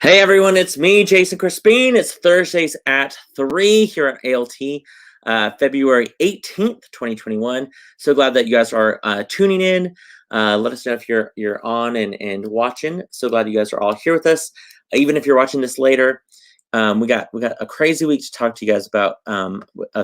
Hey everyone, it's me, Jason Crespin. It's Thursdays at 3 here at ALT, February 18th, 2021. So glad that you guys are tuning in. Let us know if you're on and watching. So glad you guys are all here with us. Even if you're watching this later, we got a crazy week to talk to you guys about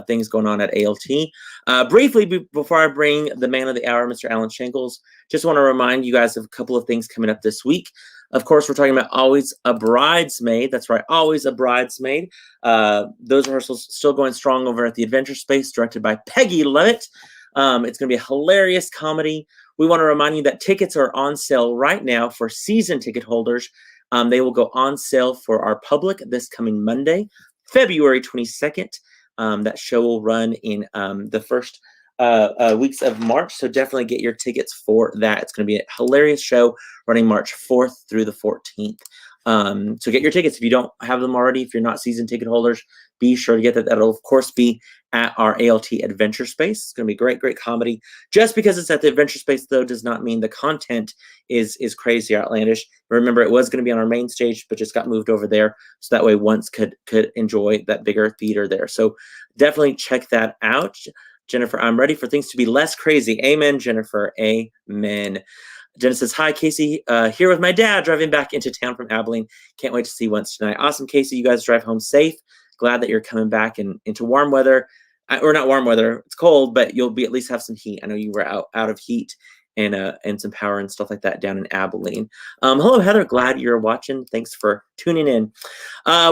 things going on at ALT. Briefly, before I bring the man of the hour, Mr. Allen Shankles, just want to remind you guys of a couple of things coming up this week. Of course, we're talking about Always a Bridesmaid. That's right, Always a Bridesmaid. Those rehearsals still going strong over at the Adventure Space, directed by Peggy Levitt. It's going to be a hilarious comedy. We want to remind you that tickets are on sale right now for season ticket holders. They will go on sale for our public this coming Monday, February 22nd. That show will run in the first weeks of March, so definitely get your tickets for that. It's going to be a hilarious show running March 4th through the 14th. So get your tickets if you don't have them already. If you're not season ticket holders, be sure to get that. That'll of course be at our ALT Adventure Space. It's going to be great comedy. Just because it's at the Adventure Space, though, does not mean the content is crazy or outlandish. Remember, it was going to be on our main stage, but just got moved over there, so that way Once could enjoy that bigger theater there. So definitely check that out. Jennifer, I'm ready for things to be less crazy. Amen, Jennifer. Amen. Jenna says, hi, Casey. Here with my dad driving back into town from Abilene. Can't wait to see Once tonight. Awesome, Casey. You guys drive home safe. Glad that you're coming back into warm weather. Or not warm weather. It's cold, but you'll be at least have some heat. I know you were out of heat and some power and stuff like that down in Abilene. Hello, Heather. Glad you're watching. Thanks for tuning in.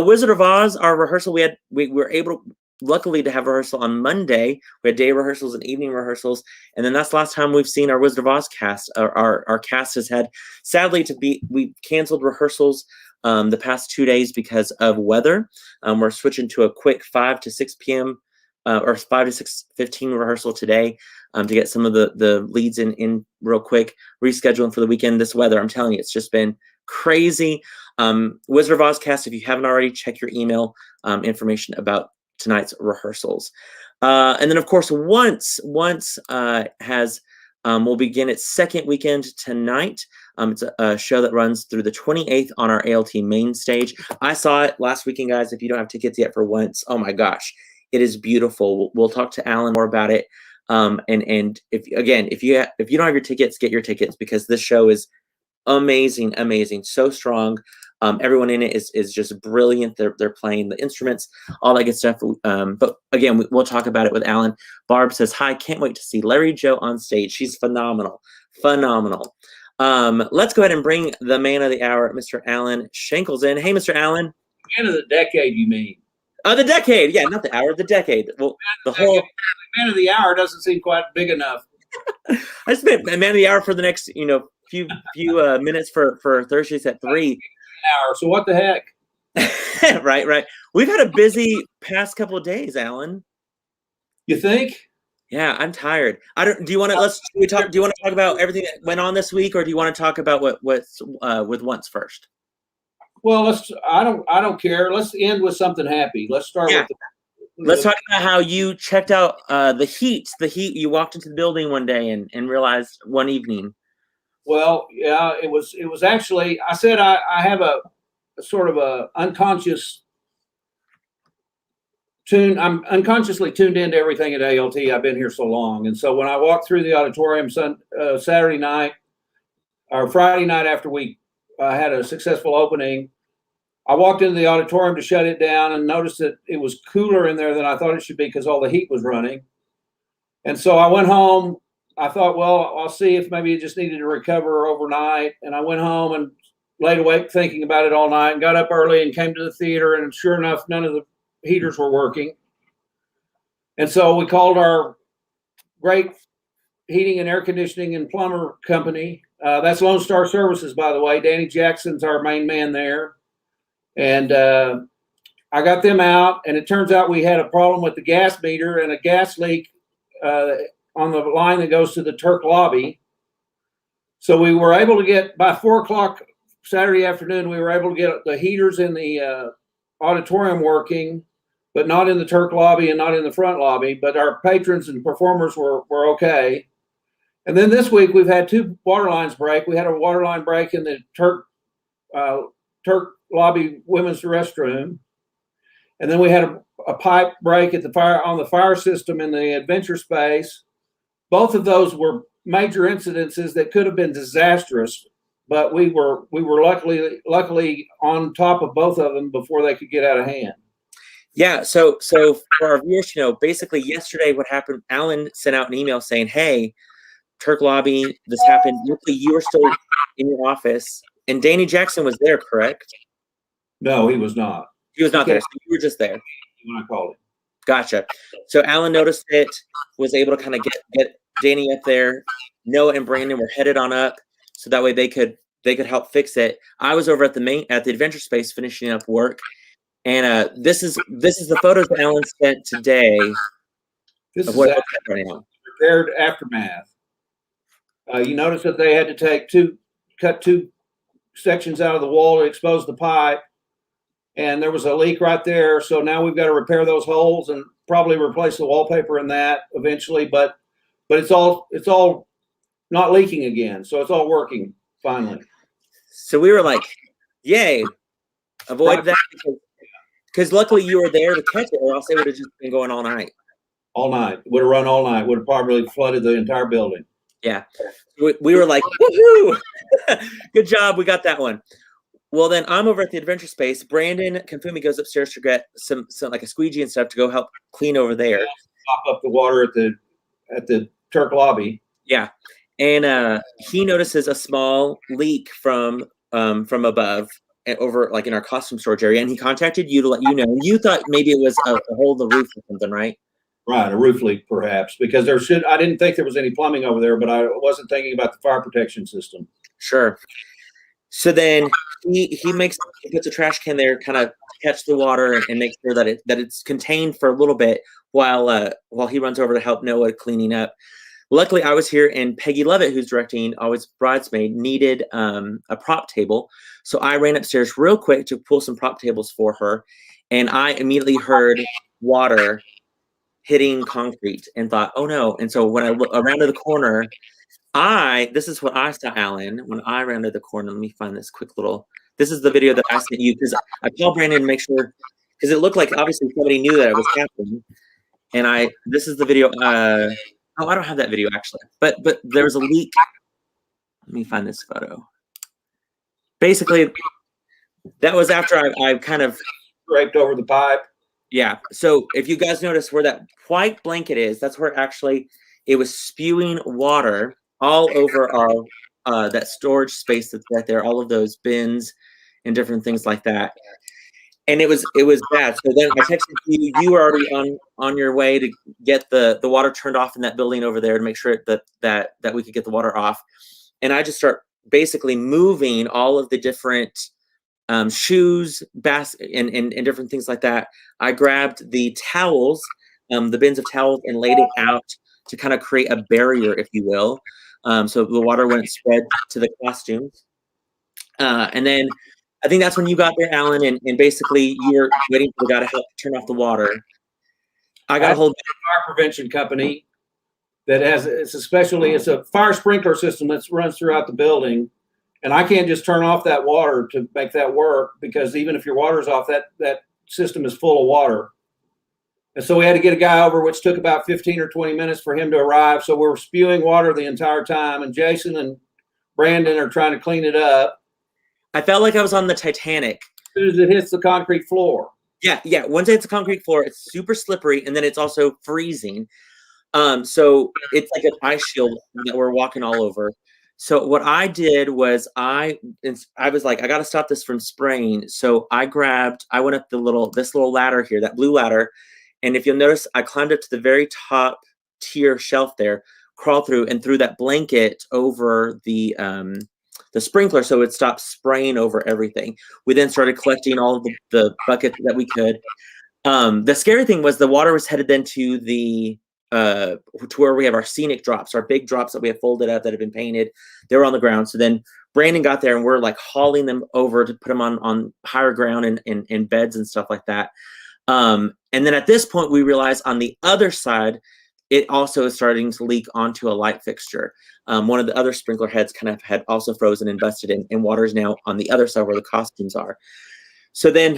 Wizard of Oz, our rehearsal, we were able, luckily, to have rehearsal on Monday. We had day rehearsals and evening rehearsals, and then that's the last time we've seen our Wizard of Oz cast. Our cast has had, sadly, we canceled rehearsals the past 2 days because of weather. We're switching to a quick 5 to 6 p.m. Or 5 to 6:15 rehearsal today to get some of the leads in real quick. Rescheduling for the weekend. This weather, I'm telling you, it's just been crazy. Wizard of Oz cast, if you haven't already, check your email information about tonight's rehearsals. And then, of course, Once will begin its second weekend tonight. It's a show that runs through the 28th on our ALT main stage. I saw it last weekend, guys. If you don't have tickets yet for Once, oh my gosh, it is beautiful. We'll talk to Alan more about it. And if you don't have your tickets, get your tickets, because this show is amazing, so strong. Everyone in it is just brilliant. They're playing the instruments, all that good stuff. But again, we'll talk about it with Alan. Barb says, hi, can't wait to see Larry Joe on stage. She's phenomenal. Let's go ahead and bring the man of the hour, Mr. Allen Shankles, in. Hey, Mr. Allen. Man of the decade, you mean? The decade. Yeah, not the hour, the decade. Well, the whole man of the hour doesn't seem quite big enough. I just meant man of the hour for the next, few minutes for Thursdays at 3. Hour. So what the heck? Right. We've had a busy past couple of days, Alan. You think? Yeah, I'm tired. Do you want to do you want to talk about everything that went on this week, or do you want to talk about what's with Once first? Well, I don't care. Let's end with something happy. Let's start with let's talk about how you checked out the heat. You walked into the building one day and realized one evening. Well, yeah, it was actually, I said I have a sort of a unconscious tune. I'm unconsciously tuned into everything at ALT. I've been here so long. And so when I walked through the auditorium Saturday night or Friday night after we had a successful opening, I walked into the auditorium to shut it down and noticed that it was cooler in there than I thought it should be because all the heat was running. And so I went home. I thought, well, I'll see if maybe it just needed to recover overnight. And I went home and laid awake thinking about it all night and got up early and came to the theater. And sure enough, none of the heaters were working. And so we called our great heating and air conditioning and plumber company. That's Lone Star Services, by the way. Danny Jackson's our main man there. And I got them out. And it turns out we had a problem with the gas meter and a gas leak on the line that goes to the Turk lobby. So we were able to get, by 4 o'clock Saturday afternoon, we were able to get the heaters in the auditorium working, but not in the Turk lobby and not in the front lobby. But our patrons and performers were okay. And then this week we've had 2 water lines break. We had a water line break in the Turk lobby women's restroom. And then we had a pipe break at the fire system in the adventure space. Both of those were major incidences that could have been disastrous, but we were luckily on top of both of them before they could get out of hand. Yeah. So for our viewers, basically yesterday what happened, Allen sent out an email saying, "Hey, Turk Lobby, this happened." Luckily, you were still in your office, and Danny Jackson was there, correct? No, he was not. He was not there. So you were just there. When I called him. Gotcha. So Allen noticed it, was able to kind of get Danny up there. Noah and Brandon were headed on up, so that way they could help fix it. I was over at the adventure space finishing up work, and this is the photos that Allen sent today. This is right now. Repaired aftermath. You notice that they had to cut two sections out of the wall to expose the pipe. And there was a leak right there. So now we've got to repair those holes and probably replace the wallpaper in that eventually. But it's all not leaking again. So it's all working finally. So we were like, yay, avoid that. Because luckily you were there to catch it, or else it would have just been going all night. All night. It would have run all night. Would have probably flooded the entire building. Yeah. We were like, woohoo! Good job. We got that one. Well, then I'm over at the adventure space. Brandon Confumi goes upstairs to get some like a squeegee and stuff to go help clean over there. Pop up the water at the Turk lobby. Yeah, and he notices a small leak from above over like in our costume storage area, and he contacted you to let you know. You thought maybe it was a hole in the roof or something, right? Right, a roof leak perhaps, because I didn't think there was any plumbing over there, but I wasn't thinking about the fire protection system. Sure. So then he puts a trash can there, kind of catch the water and make sure that it's contained for a little bit while he runs over to help Noah cleaning up. Luckily, I was here, and Peggy Levitt, who's directing Always Bridesmaid, needed a prop table. So I ran upstairs real quick to pull some prop tables for her, and I immediately heard water hitting concrete and thought, oh no. And so when I look around to the corner, this is what I saw, Allen, when I rounded the corner. Let me find this quick this is the video that I sent you, because I called Brandon to make sure, because it looked like obviously somebody knew that it was happening. And this is the video. I don't have that video actually, but there was a leak. Let me find this photo. Basically, that was after I kind of scraped over the pipe. Yeah. So if you guys notice where that white blanket is, that's where it was spewing water all over our that storage space that's right there, all of those bins and different things like that. And it was bad. So then I texted you. You were already on your way to get the water turned off in that building over there to make sure that we could get the water off. And I just start basically moving all of the different shoes, baskets, and different things like that. I grabbed the towels, the bins of towels, and laid it out to kind of create a barrier, if you will, so the water wouldn't spread to the costumes. And then I think that's when you got there, Allen, and basically you were waiting for the guy to help turn off the water. I got a hold of a fire prevention company that it's a fire sprinkler system that runs throughout the building. And I can't just turn off that water to make that work, because even if your water's off, that system is full of water. And so we had to get a guy over, which took about 15 or 20 minutes for him to arrive. So we're spewing water the entire time, and Jason and Brandon are trying to clean it up. I felt like I was on the Titanic. As soon as it hits the concrete floor. Yeah. Once it hits the concrete floor, it's super slippery, and then it's also freezing. So it's like an ice shield that we're walking all over. So what I did was I was like, I got to stop this from spraying. So I went up this little ladder here, that blue ladder. And if you'll notice, I climbed up to the very top tier shelf there, crawled through and threw that blanket over the sprinkler so it stopped spraying over everything. We then started collecting all of the buckets that we could. The scary thing was the water was headed then to to where we have our scenic drops, our big drops that we have folded up that have been painted. They were on the ground. So then Brandon got there, and we're like hauling them over to put them on higher ground and beds and stuff like that. And then at this point, we realized on the other side, it also is starting to leak onto a light fixture. One of the other sprinkler heads kind of had also frozen and busted, and water is now on the other side where the costumes are. So then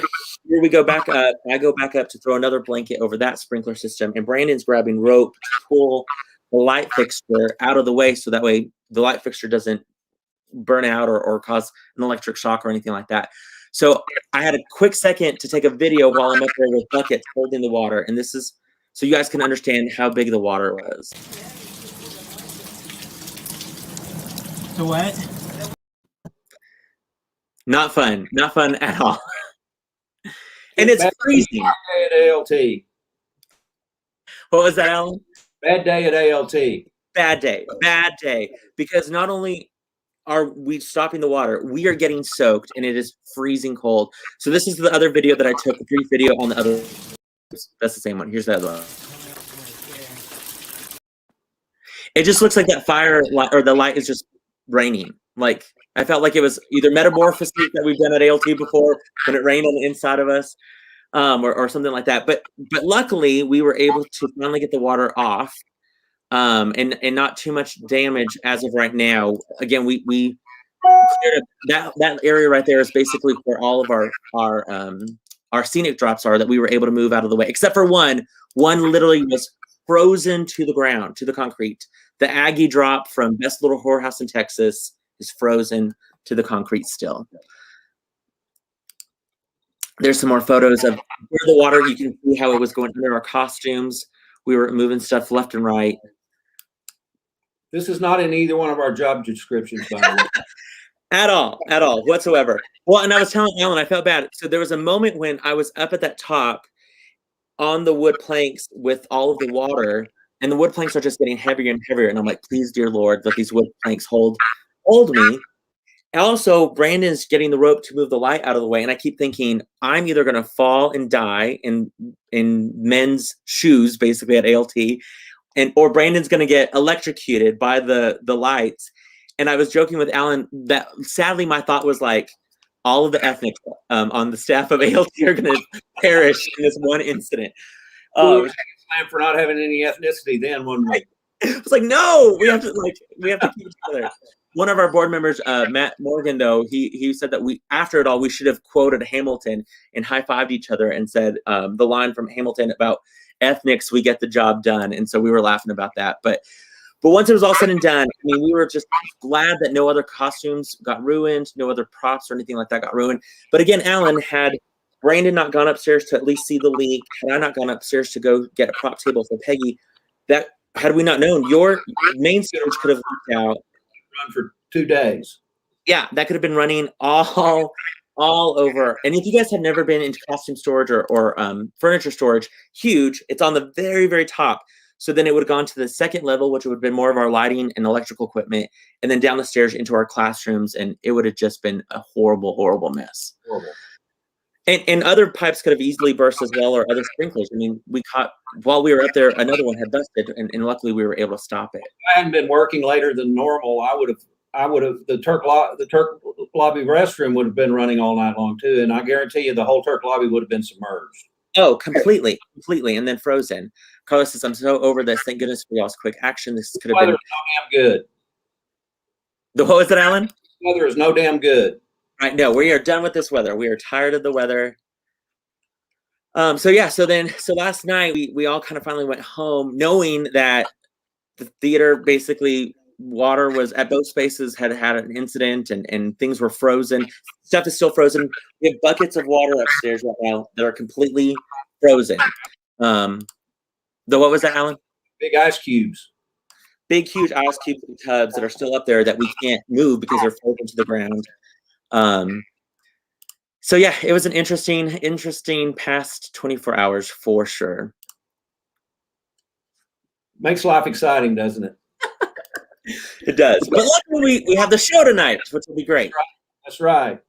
here we go back up. I go back up to throw another blanket over that sprinkler system, and Brandon's grabbing rope to pull the light fixture out of the way so that way the light fixture doesn't burn out or cause an electric shock or anything like that. So I had a quick second to take a video while I'm up there with buckets holding the water, and this is so you guys can understand how big the water was. The what? Not fun. Not fun at all. And it's freezing. Bad day at ALT. What was that, Alan? Bad day at ALT. Bad day. Bad day. Because not only are we stopping the water, we are getting soaked, and it is freezing cold. So this is the other video that I took, a brief video on the other. That's the same one. Here's the other one. It just looks like that fire light, or the light is just raining. Like, I felt like it was either metamorphosis that we've done at ALT before when it rained on the inside of us, or something like that. But luckily, we were able to finally get the water off, and not too much damage as of right now. Again, we cleared that area right there is basically where all of our scenic drops are that we were able to move out of the way, except for one. One literally was frozen to the ground, to the concrete. The Aggie drop from Best Little Whorehouse in Texas is frozen to the concrete still. There's some more photos of where the water, you can see how it was going under our costumes. We were moving stuff left and right. This is not in either one of our job descriptions, by the way. At all, whatsoever. Well, and I was telling Alan, I felt bad. So there was a moment when I was up at that top on the wood planks with all of the water, and the wood planks are just getting heavier and heavier. And I'm like, please, dear Lord, let these wood planks hold me. Also, Brandon's getting the rope to move the light out of the way, and I keep thinking I'm either going to fall and die in men's shoes, basically at ALT, or Brandon's going to get electrocuted by the lights. And I was joking with Alan that sadly my thought was like, all of the ethnics on the staff of ALT are going to perish in this one incident. We were for not having any ethnicity then, one way. It's like, no, we have to keep each other. One of our board members, Matt Morgan, though, he said that after it all, we should have quoted Hamilton and high-fived each other and said the line from Hamilton about ethnics, we get the job done. And so we were laughing about that. But once it was all said and done, I mean, we were just glad that no other costumes got ruined, no other props or anything like that got ruined. But again, Alan, had Brandon not gone upstairs to at least see the leak, had I not gone upstairs to go get a prop table for Peggy, that had we not known, your main stage could have leaked out. Run for 2 days. Yeah, that could have been running all over. And if you guys have never been into costume storage or furniture storage, huge. It's on the very, very top. So then it would have gone to the second level, which would have been more of our lighting and electrical equipment, and then down the stairs into our classrooms, and it would have just been a horrible, horrible mess. Horrible. And other pipes could have easily burst as well, or other sprinklers. I mean, we caught, while we were up there, another one had busted, and luckily we were able to stop it. If I hadn't been working later than normal, I would have the Turk lobby restroom would have been running all night long too, and I guarantee you the whole Turk lobby would have been submerged. Oh, completely, and then frozen. Carlos says, I'm so over this. Thank goodness for y'all's quick action. This could have been no damn good. What was it, Alan? The weather is no damn good. Right, no, we are done with this weather. We are tired of the weather. So last night we all kind of finally went home knowing that the theater, basically water was at both spaces, had an incident, and things were frozen. Stuff is still frozen. We have buckets of water upstairs right now that are completely frozen. What was that, Alan? Big ice cubes. Big, huge ice cubes and tubs that are still up there that we can't move because they're frozen to the ground. So yeah, it was an interesting past 24 hours for sure. Makes life exciting, doesn't it? It does. But luckily we have the show tonight, which will be great. That's right.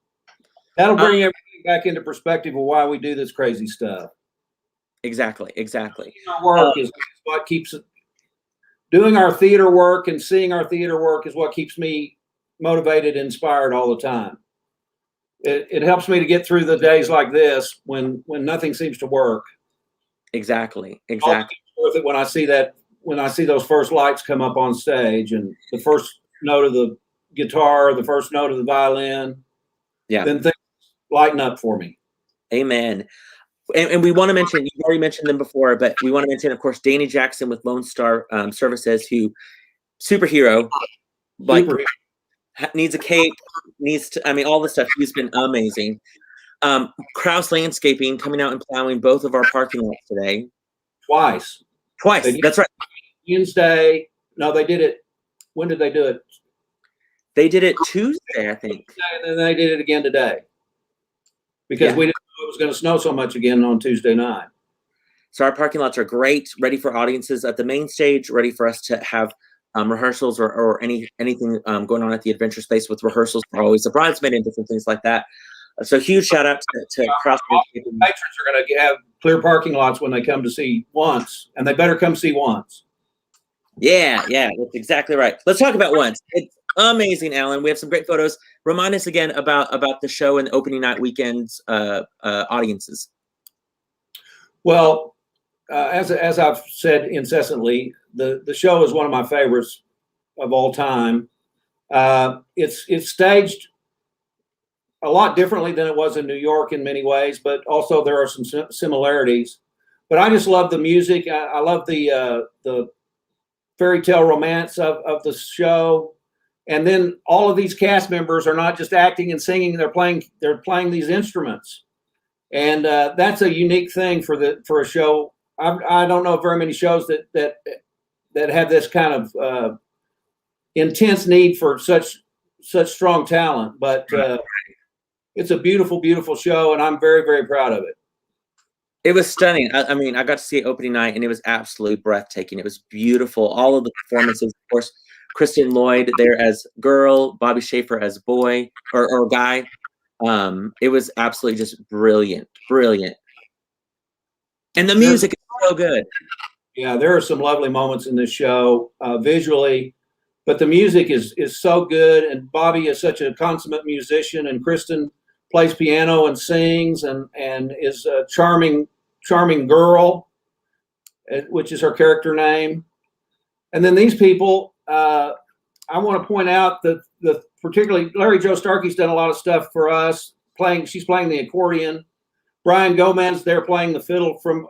That'll bring everything back into perspective of why we do this crazy stuff. Exactly. Our work is what keeps it. Doing our theater work and seeing our theater work is what keeps me motivated and inspired all the time. It helps me to get through the days like this when nothing seems to work. Exactly. It's worth it when I see those first lights come up on stage and the first note of the guitar, the first note of the violin. Yeah. Then things lighten up for me. Amen. And we want to mention, you've already mentioned them before, but we want to mention, of course, Danny Jackson with Lone Star Services, who superhero, like needs a cape, needs to, I mean, all this stuff. He's been amazing. Kraus Landscaping coming out and plowing both of our parking lots today. Twice. That's right. Wednesday. No, they did it. When did they do it? They did it Tuesday, I think. And then they did it again today. Because we didn't know it was going to snow so much again on Tuesday night. So our parking lots are great, ready for audiences at the main stage, ready for us to have rehearsals or anything going on at the Adventure Space with rehearsals for Always a Bridesmaid and different things like that. So huge shout out to Kraus. Patrons are going to have clear parking lots when they come to see once, and they better come see once. Yeah, that's exactly right. Let's talk about once. It's amazing, Alan. We have some great photos. Remind us again about the show and the opening night weekend's audiences. Well, as I've said incessantly, the show is one of my favorites of all time. It's staged a lot differently than it was in New York in many ways, but also there are some similarities. But I just love the music. I love the fairy tale romance of the show. And then all of these cast members are not just acting and singing; they're playing these instruments, and that's a unique thing for a show. I don't know very many shows that have this kind of intense need for such strong talent. But it's a beautiful, beautiful show, and I'm very, very proud of it. It was stunning. I mean, I got to see it opening night, and it was absolutely breathtaking. It was beautiful. All of the performances, of course. Kristen Lloyd there as girl, Bobby Schaefer as boy or guy. It was absolutely just brilliant. And the music is so good. Yeah, there are some lovely moments in this show visually, but the music is so good. And Bobby is such a consummate musician, and Kristen plays piano and sings and is a charming girl, which is her character name. And then these people, I want to point out that particularly Larry Joe Starkey's done a lot of stuff for us. She's playing the accordion. Brian Gomez there playing the fiddle from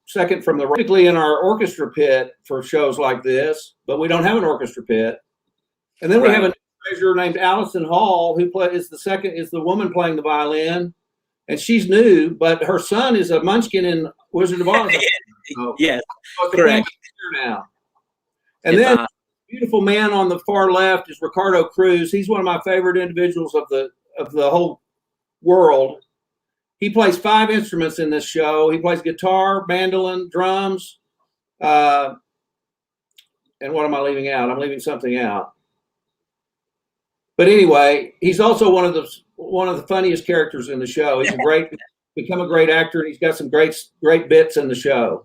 second from the right. Typically in our orchestra pit for shows like this, but we don't have an orchestra pit. And then we have a treasurer named Allison Hall who is the woman playing the violin, and she's new, but her son is a munchkin in Wizard of Oz. Yes, correct. Now. And it's then beautiful man on the far left is Ricardo Cruz. He's one of my favorite individuals of the whole world. He plays 5 instruments in this show. He plays guitar, mandolin, drums, and what am I leaving out? I'm leaving something out. But anyway, he's also one of the funniest characters in the show. He's become a great actor, and he's got some great bits in the show.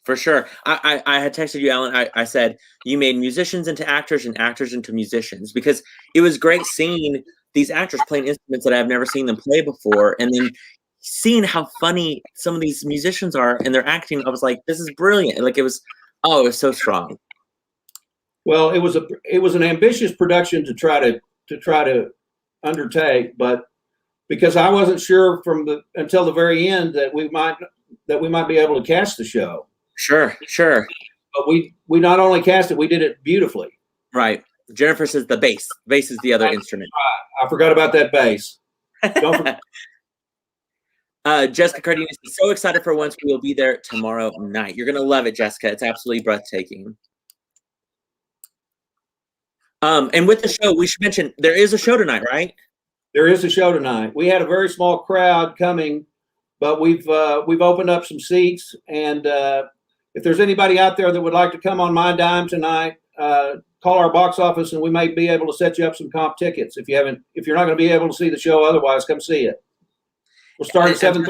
For sure. I had texted you, Alan. I said, you made musicians into actors and actors into musicians, because it was great seeing these actors playing instruments that I've never seen them play before. And then seeing how funny some of these musicians are and their acting, I was like, this is brilliant. Like it was so strong. Well, it was an ambitious production to try to undertake, but because I wasn't sure until the very end that we might be able to cast the show. Sure. But we not only cast it, we did it beautifully. Right. Jennifer says the bass. Bass is the other instrument. I forgot about that bass. Don't forget. Jessica Cardenas is so excited for once. We will be there tomorrow night. You're going to love it, Jessica. It's absolutely breathtaking. And with the show, we should mention there is a show tonight, right? There is a show tonight. We had a very small crowd coming, but we've opened up some seats. And if there's anybody out there that would like to come on my dime tonight, call our box office and we may be able to set you up some comp tickets. If you're not going to be able to see the show otherwise, come see it. We'll start at 7:30.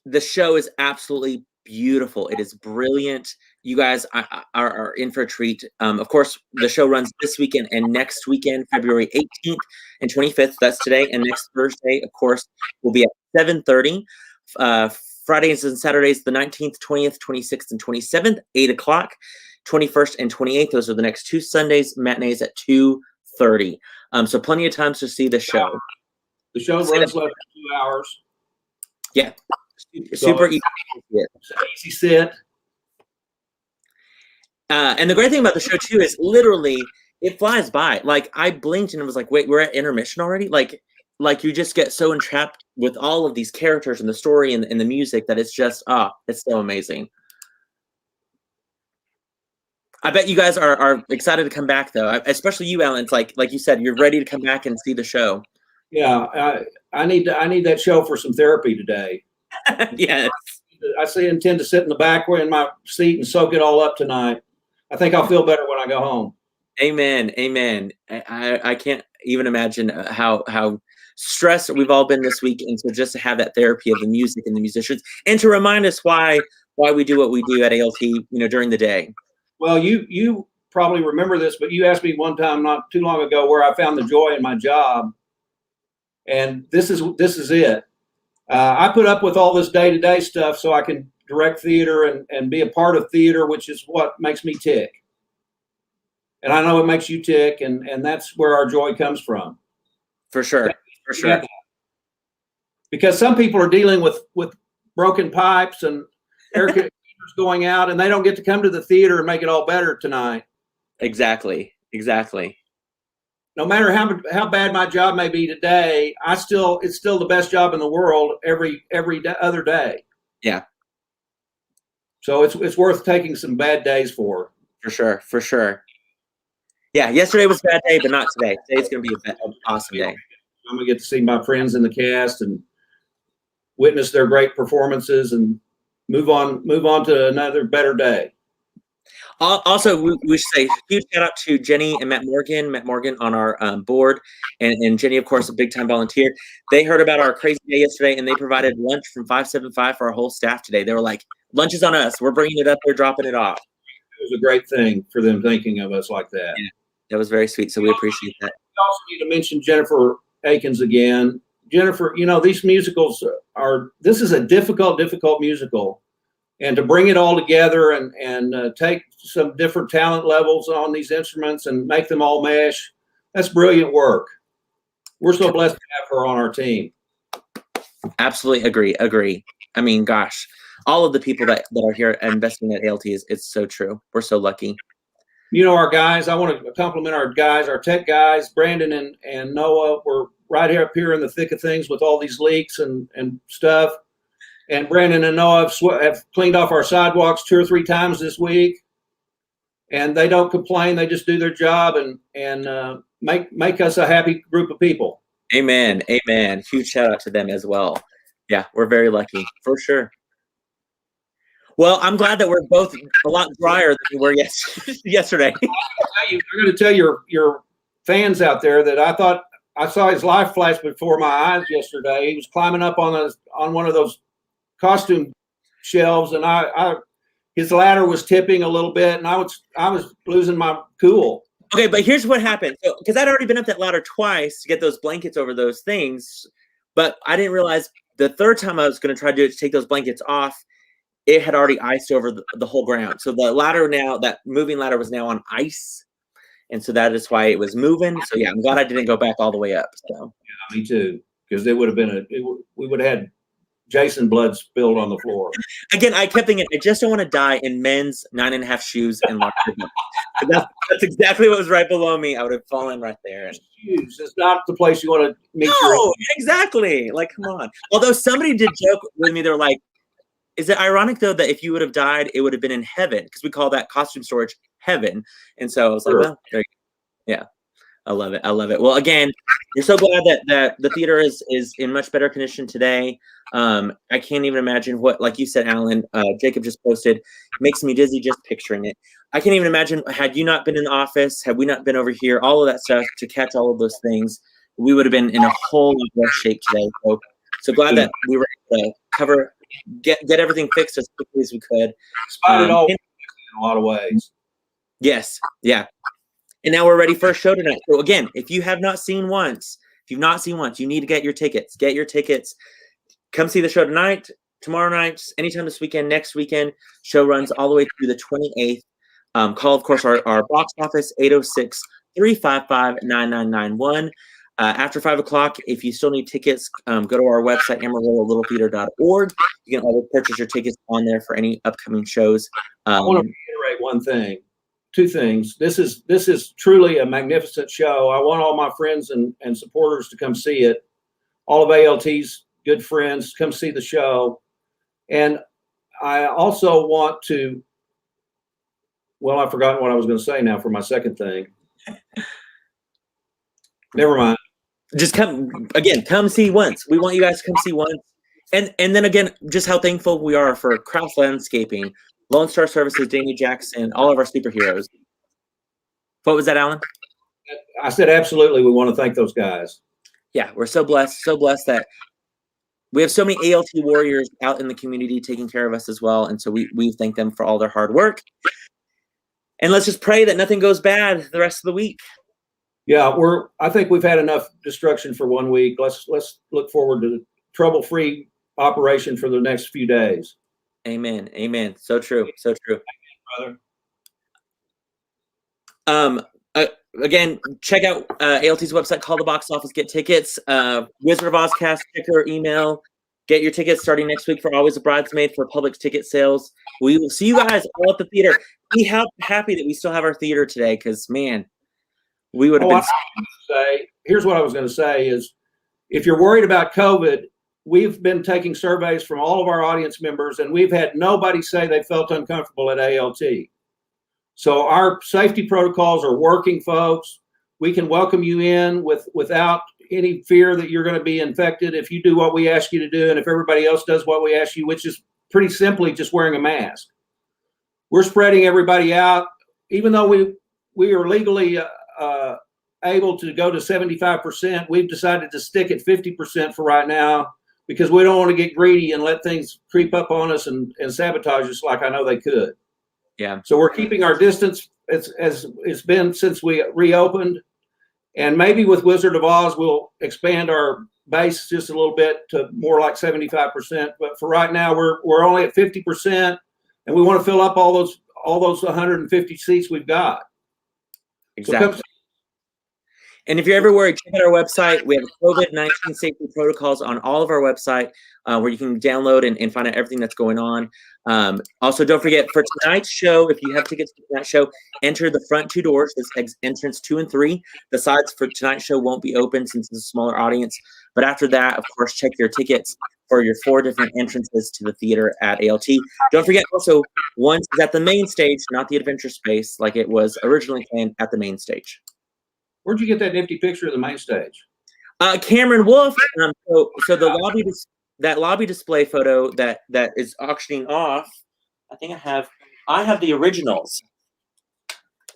The show is absolutely beautiful. It is brilliant. You guys are in for a treat. Of course, the show runs this weekend and next weekend, February 18th and 25th. That's today. And next Thursday, of course, will be at 7:30. Fridays and Saturdays, the 19th, 20th, 26th, and 27th, 8 o'clock. 21st and 28th. Those are the next 2 Sundays. Matinees at 2:30. So plenty of times to see the show. The show runs less than 2 hours. Yeah, super easy. It's an easy sit. And the great thing about the show too is literally it flies by. Like I blinked and it was like, wait, we're at intermission already. Like you just get so entrapped with all of these characters and the story and the music that it's just it's so amazing. I bet you guys are excited to come back though, especially you, Allen. It's like you said, you're ready to come back and see the show. Yeah, I need that show for some therapy today. Yes. I intend to sit in the back in my seat and soak it all up tonight. I think I'll feel better when I go home. Amen. Amen. I can't even imagine how stressed we've all been this week, and so just to have that therapy of the music and the musicians, and to remind us why we do what we do at ALT, during the day. Well, you probably remember this, but you asked me one time not too long ago where I found the joy in my job, and this is it. I put up with all this day-to-day stuff so I can direct theater and be a part of theater, which is what makes me tick. And I know it makes you tick, and that's where our joy comes from. For sure. For sure. Because some people are dealing with broken pipes and air conditioners going out, and they don't get to come to the theater and make it all better tonight. Exactly. No matter how bad my job may be today, it's still the best job in the world every other day. Yeah. So it's worth taking some bad days for. For sure. Yeah, yesterday was a bad day, but not today. Today's going to be an awesome day. I'm going to get to see my friends in the cast and witness their great performances and move on to another better day. Also, we should say huge shout out to Jenny and Matt Morgan on our board, and Jenny, of course, a big time volunteer. They heard about our crazy day yesterday, and they provided lunch from 575 for our whole staff today. They were like, lunch is on us. We're bringing it up. They're dropping it off. It was a great thing for them thinking of us like that. Yeah, that was very sweet. So we appreciate that. We also need to mention Jennifer Akins again. Jennifer, these musicals this is a difficult musical. And to bring it all together and take some different talent levels on these instruments and make them all mesh, that's brilliant work. We're so blessed to have her on our team. Absolutely agree. I mean, gosh, all of the people that are here investing at ALT it's so true. We're so lucky. Our guys, I want to compliment our guys, our tech guys, Brandon and Noah. We're right up here in the thick of things with all these leaks and stuff. And Brandon and Noah have cleaned off our sidewalks 2 or 3 times this week, and they don't complain. They just do their job and make us a happy group of people. Amen. Huge shout out to them as well. Yeah, we're very lucky for sure. Well, I'm glad that we're both a lot drier than we were yesterday. I'm going to tell your fans out there that I thought I saw his life flash before my eyes yesterday. He was climbing up on one of those costume shelves, and his ladder was tipping a little bit, and I was losing my cool. Okay, but here's what happened. So, because I'd already been up that ladder twice to get those blankets over those things, but I didn't realize the third time I was going to try to do it to take those blankets off, it had already iced over the whole ground. So the ladder that moving ladder was now on ice, and so that is why it was moving. So yeah, I'm glad I didn't go back all the way up. So yeah, me too, because it would have been we would have had Jason blood spilled on the floor. Again, I kept thinking, I just don't want to die in men's 9.5 shoes and locker. That's exactly what was right below me. I would have fallen right there. Shoes. It's not the place you want to meet. No, exactly. Like, come on. Although somebody did joke with me, they're like, is it ironic though that if you would have died, it would have been in heaven? Because we call that costume storage heaven. And so I was like, well, there you go. Yeah. I love it. Well, again, you're so glad that the theater is in much better condition today. I can't even imagine what, like you said, Allen, Jacob just posted, makes me dizzy just picturing it. I can't even imagine, had you not been in the office, had we not been over here, all of that stuff to catch all of those things, we would have been in a whole lot less shape today. So glad that we were able to get everything fixed as quickly as we could. Spot it all in a lot of ways. Yes. Yeah. And now we're ready for a show tonight. So again, if you have not seen once, you need to get your tickets. Get your tickets. Come see the show tonight, tomorrow night, anytime this weekend, next weekend. Show runs all the way through the 28th. Call, of course, our box office, 806-355-9991. After 5 o'clock, if you still need tickets, go to our website, amarillo-littletheater.org. You can always purchase your tickets on there for any upcoming shows. I want to reiterate two things. This is truly a magnificent show. I want all my friends and supporters to come see it. All of ALT's good friends, come see the show. And I also want to, well, I've forgotten what I was going to say now for my second thing. Never mind. Just come see once. We want you guys to come see once. And then again, just how thankful we are for Kraft Landscaping, Lone Star Services, Danny Jackson, all of our superheroes. What was that, Alan? I said absolutely. We want to thank those guys. Yeah, we're so blessed that we have so many ALT warriors out in the community taking care of us as well. And so we thank them for all their hard work. And let's just pray that nothing goes bad the rest of the week. Yeah, I think we've had enough destruction for 1 week. Let's look forward to trouble-free operation for the next few days. Amen. Amen. So true. So true. Thank you, brother. Again, check out ALT's website, call the box office, get tickets. Wizard of Ozcast, check our email. Get your tickets starting next week for Always a Bridesmaid for public ticket sales. We will see you guys all at the theater. Be happy that we still have our theater today because, man, we would have been. Here's what I was going to say is if you're worried about COVID, we've been taking surveys from all of our audience members, and we've had nobody say they felt uncomfortable at ALT. So our safety protocols are working, folks. We can welcome you in without any fear that you're going to be infected if you do what we ask you to do and if everybody else does what we ask you, which is pretty simply just wearing a mask. We're spreading everybody out. Even though we are legally able to go to 75%, we've decided to stick at 50% for right now because we don't want to get greedy and let things creep up on us and sabotage us like I know they could. Yeah. So we're keeping our distance as it's been since we reopened. And maybe with Wizard of Oz, we'll expand our base just a little bit to more like 75%. But for right now, we're only at 50%, and we want to fill up all those 150 seats we've got. Exactly. So and if you're ever worried, check out our website. We have COVID-19 safety protocols on all of our website where you can download and find out everything that's going on. Also, don't forget, for tonight's show, if you have tickets for tonight's show, enter the front two doors. There's entrance 2 and 3. The sides for tonight's show won't be open since it's a smaller audience. But after that, of course, check your tickets for your 4 different entrances to the theater at ALT. Don't forget, also, once is at the main stage, not the adventure space like it was originally planned at the main stage. Where'd you get that nifty picture of the main stage? Cameron Wolf. So the lobby, that lobby display photo that is auctioning off. I think I have the originals.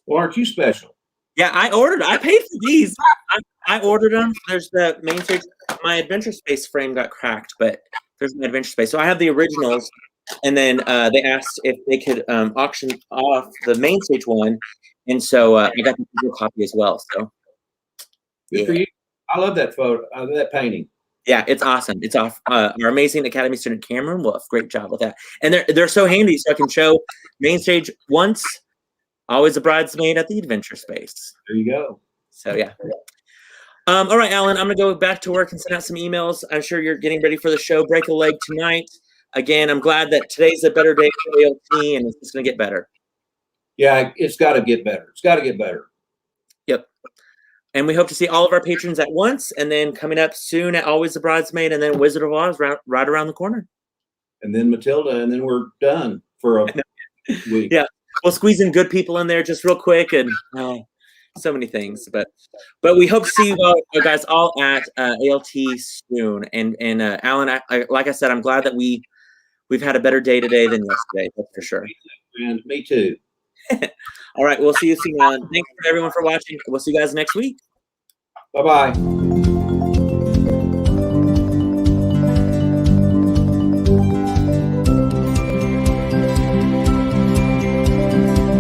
Well, aren't you special? Yeah, I paid for these. I ordered them. There's the main stage. My adventure space frame got cracked, but there's my adventure space. So I have the originals, and then they asked if they could auction off the main stage one, and so I got the digital copy as well. So good for you. I love that photo, that painting. Yeah, it's awesome. It's off our amazing Academy student Cameron Wolf. Great job with that, and they're so handy. So I can show main stage once, Always a Bridesmaid at the adventure space. There you go. So yeah. All right, Alan, I'm gonna go back to work and send out some emails. I'm sure you're getting ready for the show. Break a leg tonight. Again, I'm glad that today's a better day for ALT, and it's just gonna get better. Yeah, it's got to get better. It's got to get better. Yep. And we hope to see all of our patrons at once, and then coming up soon at Always a Bridesmaid, and then Wizard of Oz right around the corner. And then Matilda, and then we're done for a week. Yeah, we'll squeeze in good people in there just real quick, and so many things. But we hope to see you guys all at ALT soon. And Alan, like I said, I'm glad that we've had a better day today than yesterday. That's for sure. And me too. All right, we'll see you soon, Alan. Thanks for everyone for watching. We'll see you guys next week. Bye-bye.